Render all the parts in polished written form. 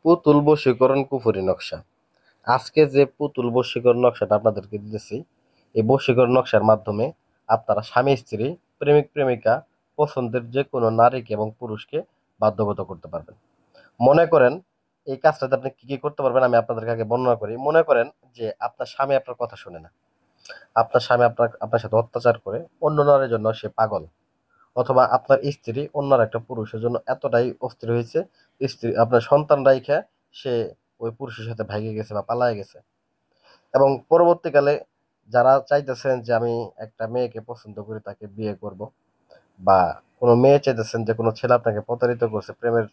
পুতুল বশীকরণ কুফরি নকশা। আজকে যে পুতুল বশীকরণ নকশাটা আপনাদেরকে দিতেছি, এই বশীকরণ নকশার মাধ্যমে আপনারা স্বামী স্ত্রী, প্রেমিক প্রেমিকা, পছন্দের যে কোনো নারীকে এবং পুরুষকে বাধ্যগত করতে পারবেন। মনে করেন এই কাজটাতে আপনি কি কি করতে পারবেন, আমি আপনাদেরকে আগে বর্ণনা করি। মনে করেন যে আপনার স্বামী আপনার কথা শুনে না, আপনার স্বামী আপনার সাথে অত্যাচার করে, অন্য নারীর জন্য সে পাগল, অথবা আপনার স্ত্রী অন্য একটা পুরুষের জন্য এতটাই অস্থির হয়েছে, স্ত্রী আপনার সন্তান রাইখা সে ওই পুরুষের সাথে ভাগে গেছে বা পালায় গেছে। এবং পরবর্তীকালে যারা চাইতেছেন যে আমি একটা মেয়েকে পছন্দ করি, তাকে বিয়ে করব, বা কোনো মেয়ে চাইতেছেন যে কোনো ছেলে আপনাকে প্রতারিত করছে, প্রেমের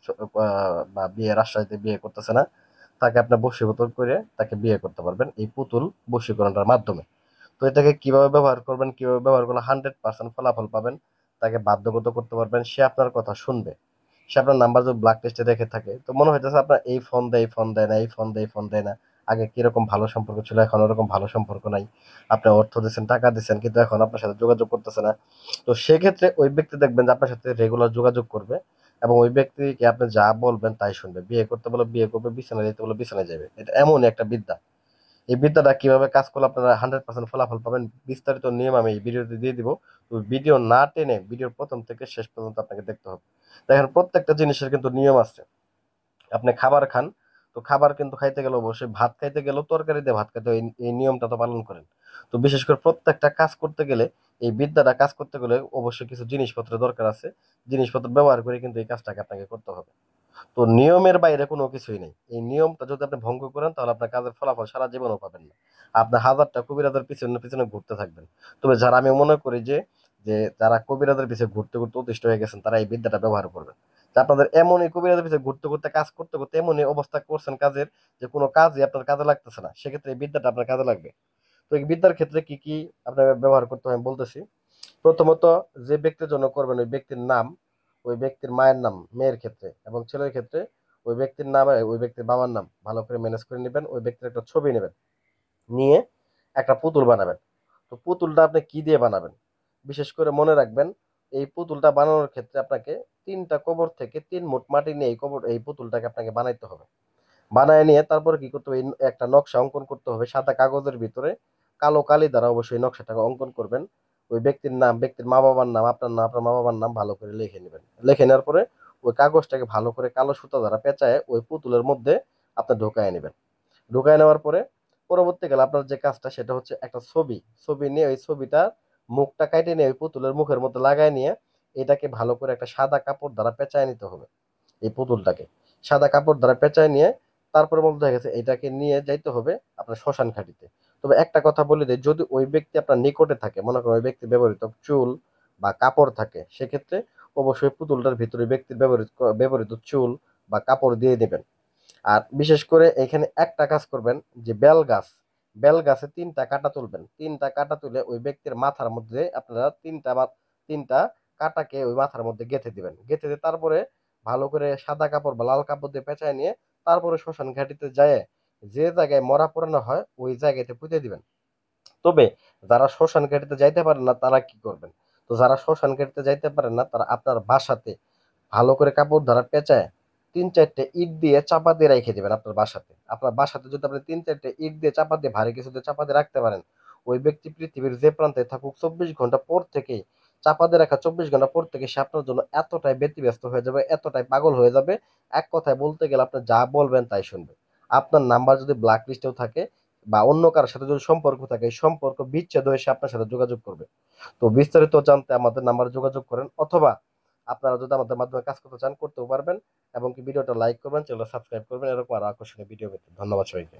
বা বিয়ের আশ্বাসে বিয়ে করতেছে না, তাকে আপনার বশীভূত করে তাকে বিয়ে করতে পারবেন এই পুতুল বশীকরণটার মাধ্যমে। তো এটাকে কিভাবে ব্যবহার করবেন, কিভাবে ব্যবহার করলে 100% ফলাফল পাবেন, তাকে বাধ্যগত করতে পারবেন, সে আপনার কথা শুনবে। সে আপনার নাম্বার যদি ব্ল্যাক লিস্টে রেখে থাকে, তো মনে হইতেছে আপনার এই ফোন দেয়, এই ফোন দেয় না, এই ফোন দেয়, এই ফোন দেয় না, আগে কিরকম ভালো সম্পর্ক ছিল, এখন ওরকম ভালো সম্পর্ক নাই, আপনি অর্থ দিচ্ছেন, টাকা দিচ্ছেন, কিন্তু এখন আপনার সাথে যোগাযোগ করতেছে না। তো সেক্ষেত্রে ওই ব্যক্তি দেখবেন যে আপনার সাথে রেগুলার যোগাযোগ করবে, এবং ওই ব্যক্তিকে আপনি যা বলবেন তাই শুনবে, বিয়ে করতে বলে বিয়ে করবে, বিছানায় যেতে বলে বিছানায় যাবে। এটা এমন একটা বিদ্যা। এই বিদ্যাটা কিভাবে কাজ করলে আপনারা 100% ফলাফল পাবেন, বিস্তারিত নিয়ম আমি এই ভিডিওতে দিয়ে দিব। তো ভিডিও না টেনে ভিডিওর প্রথম থেকে শেষ পর্যন্ত আপনাকে দেখতে হবে। দেখেন, প্রত্যেকটা জিনিসের কিন্তু নিয়ম আছে। আপনি খাবার খান, তো খাবার কিন্তু খাইতে গেলে অবশ্যই, ভাত খাইতে গেলেও তরকারি দিয়ে ভাত খাইতে হয়, এই নিয়মটা তো পালন করেন। তো বিশেষ করে প্রত্যেকটা কাজ করতে গেলে, এই বিদ্যাটা কাজ করতে গেলে অবশ্যই কিছু জিনিসপত্র দরকার আছে। জিনিসপত্র ব্যবহার করে কিন্তু এই কাজটাকে আপনাকে করতে হবে। তো নিয়মের বাইরে কোনো কিছুই নেই। এই নিয়মটা যদি আপনি ভঙ্গ করেন, তাহলে আপনার কাজের ফলাফল সারা জীবনও পাবেন না। আপনি হাজারটা কবিরাজের পিছনে পিছনে ঘুরতে থাকবেন। তবে যারা, আমি মনে করি যে যে যারা কবিরাজের পিছনে ঘুরতে ঘুরতে অতিষ্ঠ হয়ে গেছেন, তারা এই বিদ্যাটা ব্যবহার করবেন। যে আপনাদের এমনই কবিরাজের পিছনে ঘুরতে ঘুরতে, কাজ করতে করতে এমনই অবস্থা করছেন কাজের, যে কোনো কাজই আপনার কাজে লাগতেছে না, সেক্ষেত্রে এই বিদ্যাটা আপনার কাজে লাগবে। তো এই বিদ্যার ক্ষেত্রে কি কি আপনার ব্যবহার করতে হয় আমি বলতেছি। প্রথমত, যে ব্যক্তির জন্য করবেন ওই ব্যক্তির নাম, ওই ব্যক্তির মায়ের নাম মেয়ের ক্ষেত্রে, এবং ছেলের ক্ষেত্রে ওই ব্যক্তির নাম, ওই ব্যক্তির বাবার নাম ভালো করে ম্যানেজ করে নেবেন। ওই ব্যক্তির একটা ছবি নেবেন, নিয়ে একটা পুতুল বানাবেন। তো পুতুলটা আপনি কি দিয়ে বানাবেন, বিশেষ করে মনে রাখবেন, এই পুতুলটা বানানোর ক্ষেত্রে আপনাকে 3টা কবর থেকে 3 মুঠ মাটি নিয়ে এই পুতুলটাকে আপনাকে বানাইতে হবে। বানায় নিয়ে তারপরে কি করতে হবে, একটা নকশা অঙ্কন করতে হবে সাদা কাগজের ভিতরে। কালো কালি দ্বারা অবশ্যই নকশাটাকে অঙ্কন করবেন। ওই ব্যক্তির নাম, ব্যক্তির মা বাবার নাম, আপনার নাম, আপনার মা বাবার নাম ভালো করে লিখে নেবেন। লিখে নেওয়ার পরে ওই কাগজটাকে ভালো করে কালো সুতা দ্বারা পেঁচায় ওই পুতুলের মধ্যে আপনি ঢোকায় নেবেন। ঢুকায় নেওয়ার পরে পরবর্তীকালে আপনার যে কাজটা, সেটা হচ্ছে একটা ছবি, ছবি নিয়ে ওই ছবিটার মুখটা কাটে নিয়ে ওই পুতুলের মুখের মধ্যে লাগায় নিয়ে এটাকে ভালো করে একটা সাদা কাপড় দ্বারা পেঁচায় নিতে হবে। এই পুতুলটাকে সাদা কাপড় দ্বারা পেঁচায় নিয়ে তারপরে মধ্যে দেখা গেছে এটাকে নিয়ে যাইতে হবে আপনার শ্মশান ঘাটিতে। তবে একটা কথা বলে দেয়, যদি ওই ব্যক্তি আপনার নিকটে থাকে, মনে করেন ওই ব্যক্তি ব্যবহৃত চুল বা কাপড় থাকে, সেক্ষেত্রে অবশ্যই পুতুলটার ভিতরে ব্যক্তির ব্যবহৃত চুল বা কাপড় দিয়ে দেবেন। আর বিশেষ করে এখানে একটা কাজ করবেন, যে বেল গাছ, বেল গাছে 3টা কাঁটা তুলবেন। 3টা কাঁটা তুলে ওই ব্যক্তির মাথার মধ্যে আপনারা 3টা কাঁটাকে ওই মাথার মধ্যে গেঁথে দিবেন। গেঁথে দিয়ে তারপরে ভালো করে সাদা কাপড় বা লাল কাপড় দিয়ে পেঁচায় নিয়ে তারপরে শ্মশান ঘাটিতে যায়, যে জায়গায় মরা পোড়ানো হয় ওই জায়গাতে পুঁতে দিবেন। তবে যারা শ্মশান ঘাটিতে যাইতে পারেন না, তারা কি করবেন, তো যারা শ্মশান ঘাটিতে যাইতে পারেন না, তারা আপনার বাসাতে ভালো করে কাপড় দ্বারা পেঁচায় 3-4টে ইট দিয়ে চাপা দিয়ে রেখে দিবেন। আপনার বাসাতে, আপনার বাসাতে যদি আপনি 3-4টে ইট দিয়ে চাপা দিয়ে, ভারী কিছু দিয়ে চাপা দিয়ে রাখতে পারেন, ওই ব্যক্তি পৃথিবীর যে প্রান্তে থাকুক 24 ঘন্টা পর থেকেই, চাপা দিয়ে রাখা 24 ঘন্টা পর থেকে সে আপনার জন্য এতটাই ব্যতিব্যস্ত হয়ে যাবে, এতটাই পাগল হয়ে যাবে, এক কথায় বলতে গেলে আপনি যা বলবেন তাই শুনবে। আপনার নাম্বার যদি ব্ল্যাক লিস্টেও থাকে বা অন্য কারোর সাথে যদি সম্পর্ক থাকে, এই সম্পর্ক বিচ্ছেদ হয়ে সে আপনার সাথে যোগাযোগ করবে। তো বিস্তারিত জানতে আমাদের নাম্বারে যোগাযোগ করেন, অথবা আপনারা যদি আমাদের মাধ্যমে কাজ করতে চান, করতেও পারবেন। এবং কি ভিডিওটা লাইক করবেন, চ্যানেলটা সাবস্ক্রাইব করবেন এরকম আরো আকর্ষণীয় ভিডিও পেতে। ধন্যবাদ সবাইকে।